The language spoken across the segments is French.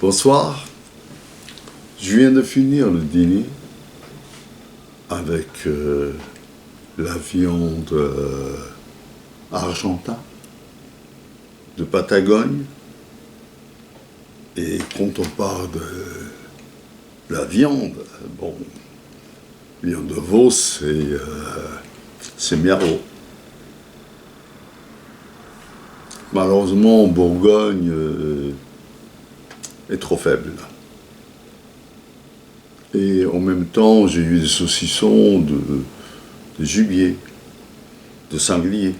Bonsoir. Je viens de finir le dîner avec la viande argentin de Patagogne. Et quand on parle de la viande, bon, viande de veau, c'est miaro. Malheureusement, en Bourgogne est trop faible. Et en même temps, j'ai eu des saucissons de gibier, de sanglier.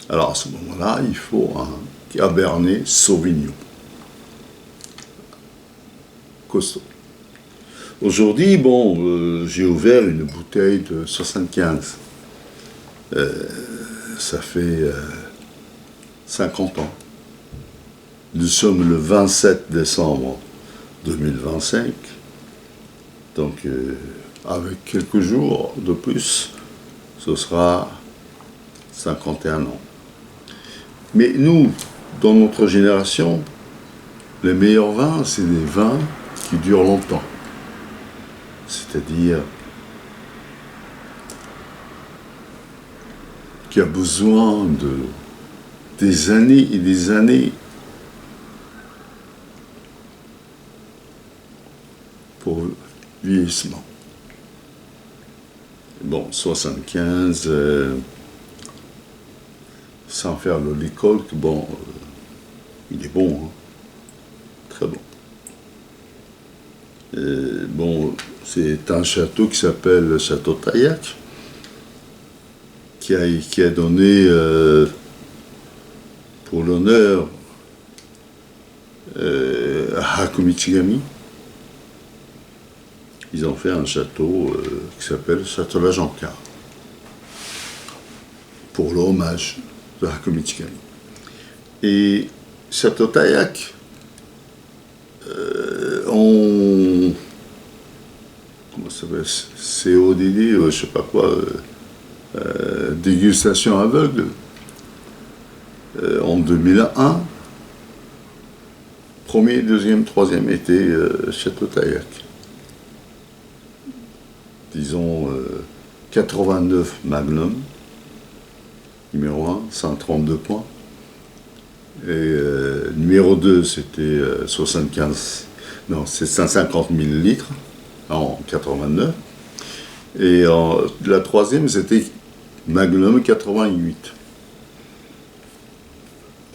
Alors à ce moment-là, il faut un Cabernet Sauvignon. Costaud. Aujourd'hui, bon, j'ai ouvert une bouteille de 75. Ça fait 50 ans. Nous sommes le 27 décembre 2025. Donc, avec quelques jours de plus, ce sera 51 ans. Mais nous, dans notre génération, les meilleurs vins, c'est des vins qui durent longtemps. C'est-à-dire qui a besoin des années et des années pour vieillissement. Bon, 75, sans faire le Lécolque, bon, il est bon, hein, très bon. Bon, c'est un château qui s'appelle le Château Taillac, qui a donné pour l'honneur à Haku Michigami. Ils ont fait un château qui s'appelle le Château La Jancar, pour l'hommage de Haku Michigami. Et Château Taillac, comment ça s'appelle, CODD, je sais pas quoi, dégustation aveugle, en 2001, premier, deuxième, troisième était Château Taillac. Disons 89 Magnum, numéro 1, 132 points. Et numéro 2, c'était 75, non, c'est 150 millilitres en 89. Et la troisième, c'était Magnum 88.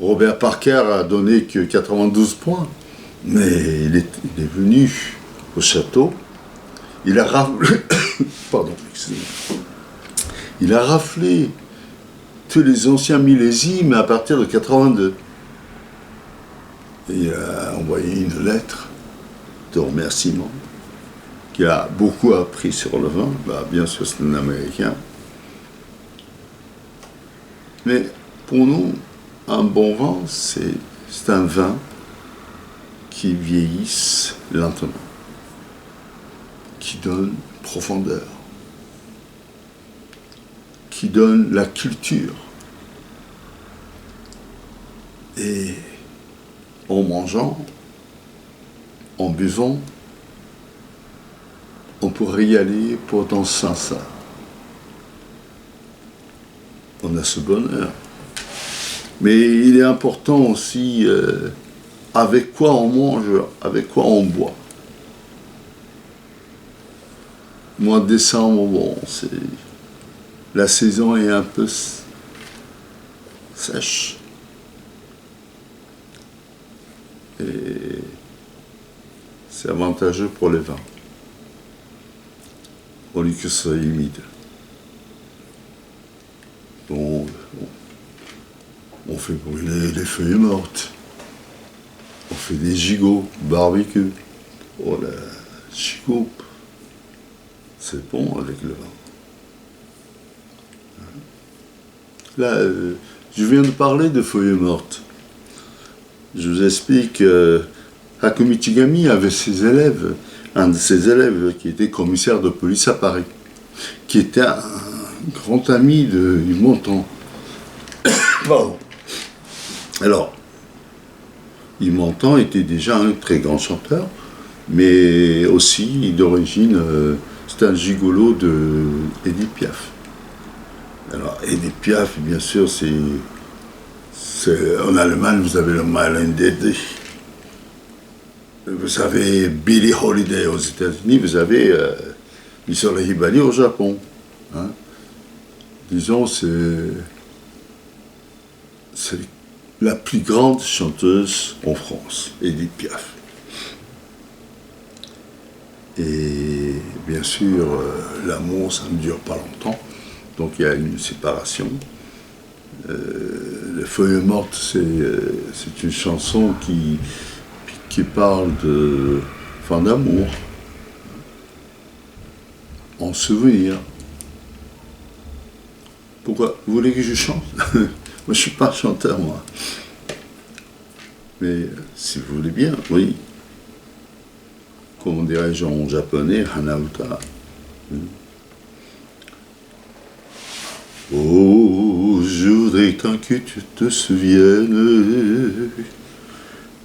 Robert Parker a donné que 92 points, mais il est venu au château. Il a raflé, pardon, excusez-moi. Il a raflé tous les anciens millésimes à partir de 82. Et il a envoyé une lettre de remerciement qui a beaucoup appris sur le vin. Bah, bien sûr, c'est un Américain. Mais pour nous, un bon vin, c'est un vin qui vieillisse lentement, qui donne profondeur, qui donne la culture. Et en mangeant, en buvant, on pourrait y aller pendant 500 ans. On a ce bonheur. Mais il est important aussi avec quoi on mange, avec quoi on boit. Mois de décembre, bon, la saison est un peu sèche. Et c'est avantageux pour les vins, au lieu que ce soit humide. Bon, on fait brûler les feuilles mortes, on fait des gigots, barbecue. Oh la gigot, c'est bon avec le vin. Là, je viens de parler de feuilles mortes. Je vous explique, Haku Michigami avait ses élèves, un de ses élèves qui était commissaire de police à Paris, qui était un grand ami du Montand. Pardon. Alors, Yves Montand était déjà un très grand chanteur, mais aussi d'origine, c'était un gigolo de Edith Piaf. Alors Edith Piaf, bien sûr, en Allemagne, vous avez le Meilen Dede. Vous avez Billie Holiday aux États-Unis, vous avez Missouri Hibari au Japon. Hein. Disons, c'est la plus grande chanteuse en France, Edith Piaf. Et bien sûr, l'amour, ça ne dure pas longtemps, donc il y a une séparation. Les Feuilles mortes, c'est une chanson qui parle de fin d'amour, en souvenir. Pourquoi? Vous voulez que je chante? Moi, je ne suis pas chanteur, moi. Mais si vous voulez bien, oui. Comment dirais-je en japonais, Hanauta. Oh, je voudrais tant que tu te souviennes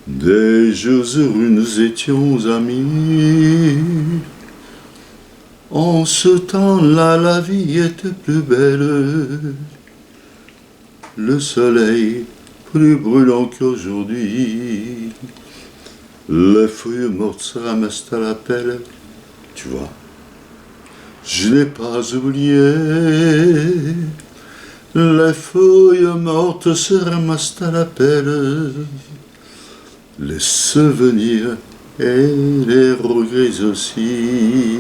des jours heureux, nous étions amis. En ce temps-là, la vie était plus belle. Le soleil plus brûlant qu'aujourd'hui. Les feuilles mortes se ramassent à la pelle. Tu vois, je n'ai pas oublié. Les feuilles mortes se ramassent à la pelle. Les souvenirs et les regrets aussi.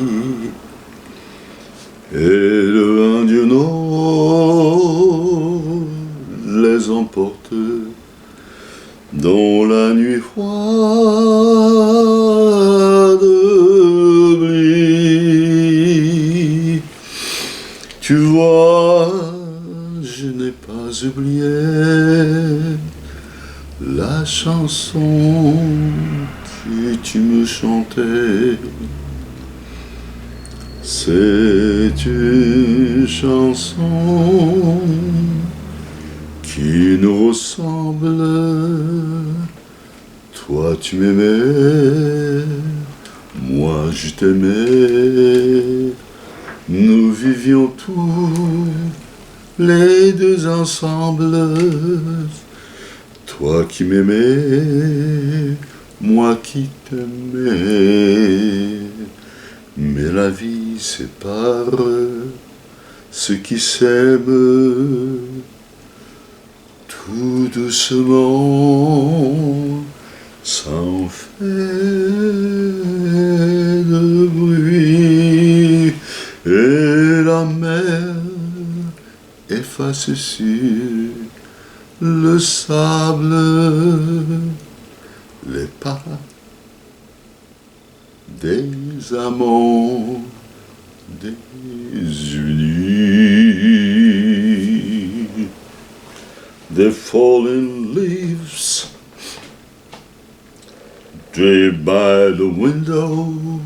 Et le vent du nord les emporte dans la nuit froide oublie. Tu vois, je n'ai pas oublié la chanson que tu me chantais. C'est une chanson qui nous ressemble. Toi tu m'aimais, moi je t'aimais. Nous vivions tous les deux ensemble. Toi qui m'aimais, moi qui t'aimais. Mais la vie sépare ceux qui s'aiment tout doucement, sans faire de bruit. Et la mer efface sur le sable les pas des amants désunis. The fallen leaves draped by the window,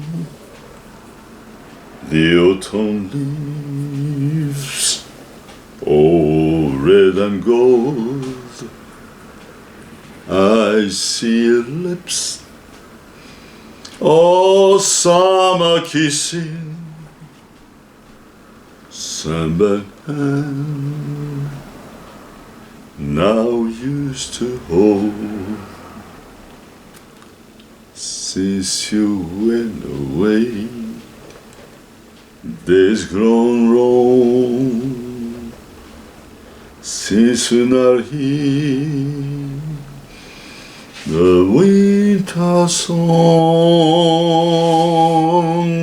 the autumn leaves, all red and gold. I see lips, oh, summer kissing, sunburned hand, now used to hold. Since you went away, days grown wrong. Since you're not here, the winter song,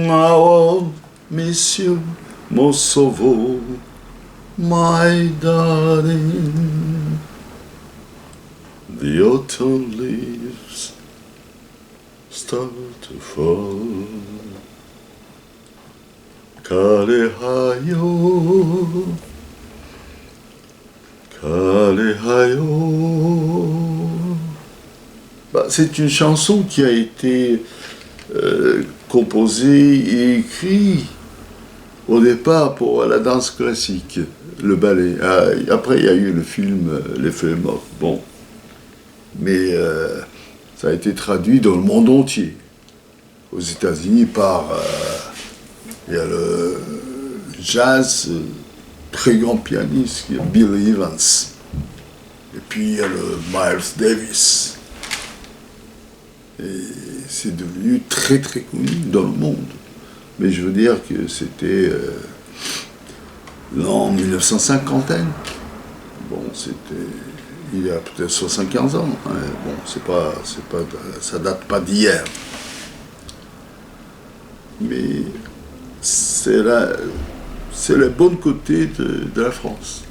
I will miss you most of all, my darling. The autumn leaves start to fall. Kalehayo, Kalehayo. C'est une chanson qui a été composée et écrite au départ pour la danse classique, le ballet. Après, il y a eu le film Les Feuilles mortes. Bon. Mais Ça a été traduit dans le monde entier. Aux États-Unis par... il y a le jazz, très grand pianiste, qui est Bill Evans. Et puis il y a le Miles Davis. Et c'est devenu très très connu dans le monde. Mais je veux dire que c'était en 1950. Bon, c'était... Il y a peut-être 75 ans. Hein. Bon, ça date pas d'hier. Mais c'est le bon côté de la France.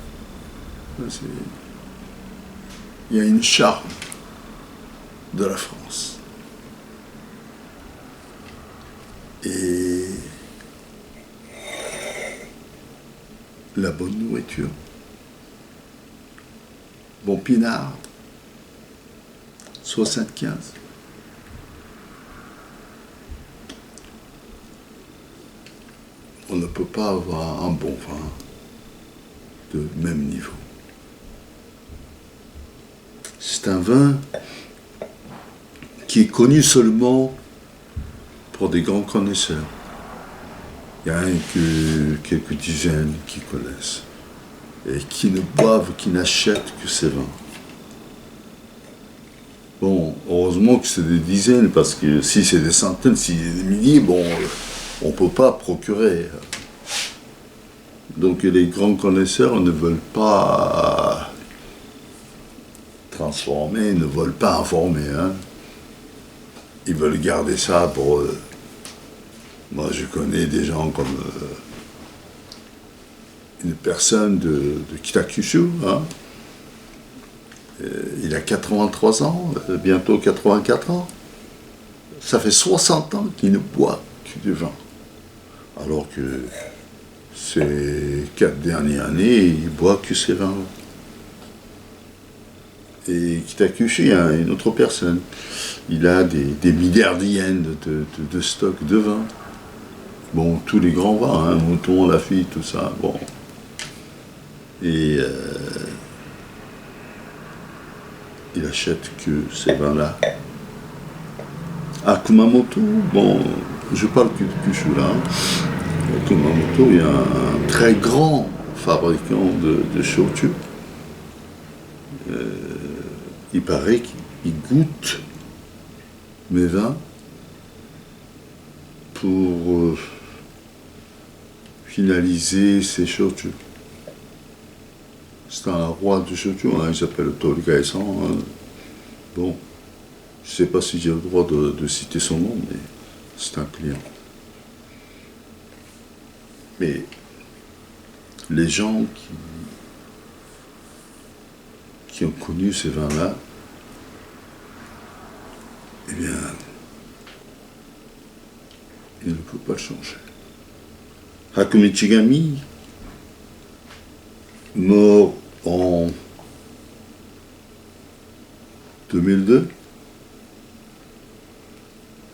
Il y a une charme de la France. Et la bonne nourriture. Bon pinard, 75. On ne peut pas avoir un bon vin de même niveau. C'est un vin qui est connu seulement pour des grands connaisseurs. Il n'y a rien que quelques dizaines qui connaissent et qui ne boivent, qui n'achètent que ces vins. Bon, heureusement que c'est des dizaines, parce que si c'est des centaines, si c'est des milliers, bon, on ne peut pas procurer. Donc les grands connaisseurs ne veulent pas transformer, ne veulent pas informer. Hein. Ils veulent garder ça pour eux. Moi, je connais des gens comme une personne de Kitakyushu. Hein. Il a 83 ans, bientôt 84 ans. Ça fait 60 ans qu'il ne boit que du vin. Alors que ces 4 dernières années, il boit que ces vins. Et Kitakyushu, il y a une autre personne. Il a des milliards d'yens de stock de vin. Bon, tous les grands vins, hein, Mouton, Lafite, tout ça, bon. Et il achète que ces vins-là. À Kumamoto, bon, je parle que de Kyushu là. À Kumamoto, il y a un très grand fabricant de shochu. Il paraît qu'il goûte mes vins pour finaliser ses shochu. C'est un roi du shochu, hein, il s'appelle Torikai-san. Hein. Bon, je ne sais pas si j'ai le droit de citer son nom, mais c'est un client. Mais les gens qui ont connu ces vins-là, eh bien, ils ne peuvent pas le changer. Hakumichigami, mort en 2002,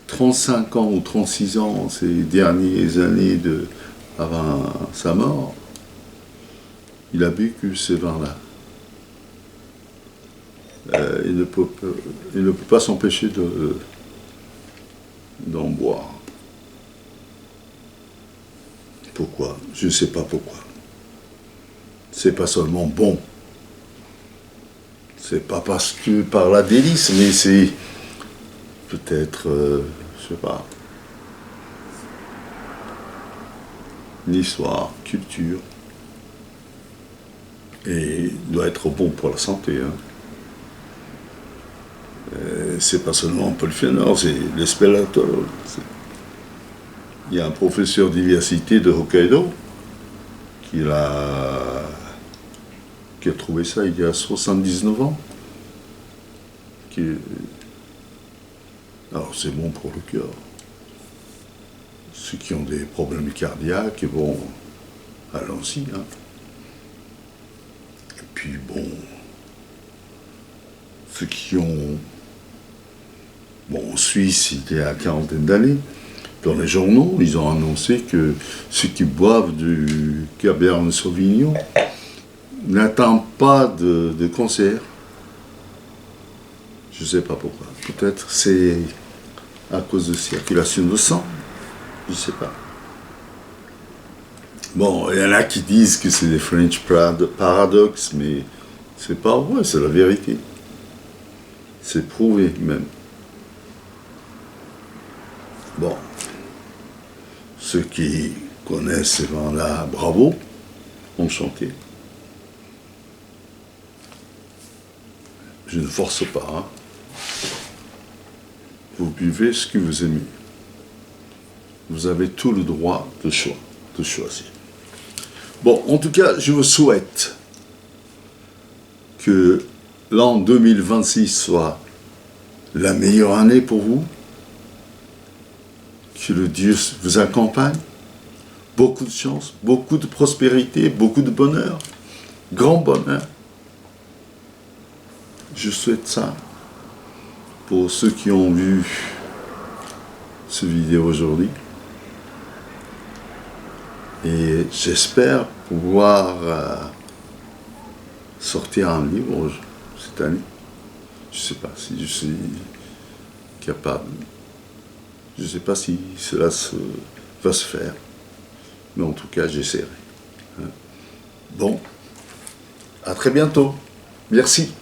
35 ans ou 36 ans, ces dernières années avant sa mort, il a bu que ces vins-là. Il ne peut pas s'empêcher d'en boire. Pourquoi? Je ne sais pas pourquoi. C'est pas seulement bon. C'est pas parce que par la délice, mais c'est peut-être, je sais pas, l'histoire, culture, et doit être bon pour la santé. Hein. C'est pas seulement polyphénol, c'est l'espélatol. Il y a un professeur d'université de Hokkaido qui a trouvé ça il y a 79 ans. Alors c'est bon pour le cœur. Ceux qui ont des problèmes cardiaques, bon, allons-y. Hein. Et puis bon, ceux qui ont... Bon, en Suisse, il y a 40 d'années, dans les journaux, ils ont annoncé que ceux qui boivent du Cabernet Sauvignon n'attendent pas de cancer. Je ne sais pas pourquoi. Peut-être c'est à cause de circulation de sang. Je ne sais pas. Bon, il y en a qui disent que c'est des French paradoxes, mais c'est pas vrai, c'est la vérité. C'est prouvé même. Bon, ceux qui connaissent ces vents-là, bravo, enchanté. Je ne force pas. Hein. Vous buvez ce que vous aimez. Vous avez tout le droit de choix, de choisir. Bon, en tout cas, je vous souhaite que l'an 2026 soit la meilleure année pour vous, que le Dieu vous accompagne, beaucoup de chance, beaucoup de prospérité, beaucoup de bonheur, grand bonheur. Je souhaite ça pour ceux qui ont vu cette vidéo aujourd'hui. Et j'espère pouvoir sortir un livre cette année. Je ne sais pas si je suis capable. Je ne sais pas si cela va se faire. Mais en tout cas, j'essaierai. Bon, à très bientôt. Merci.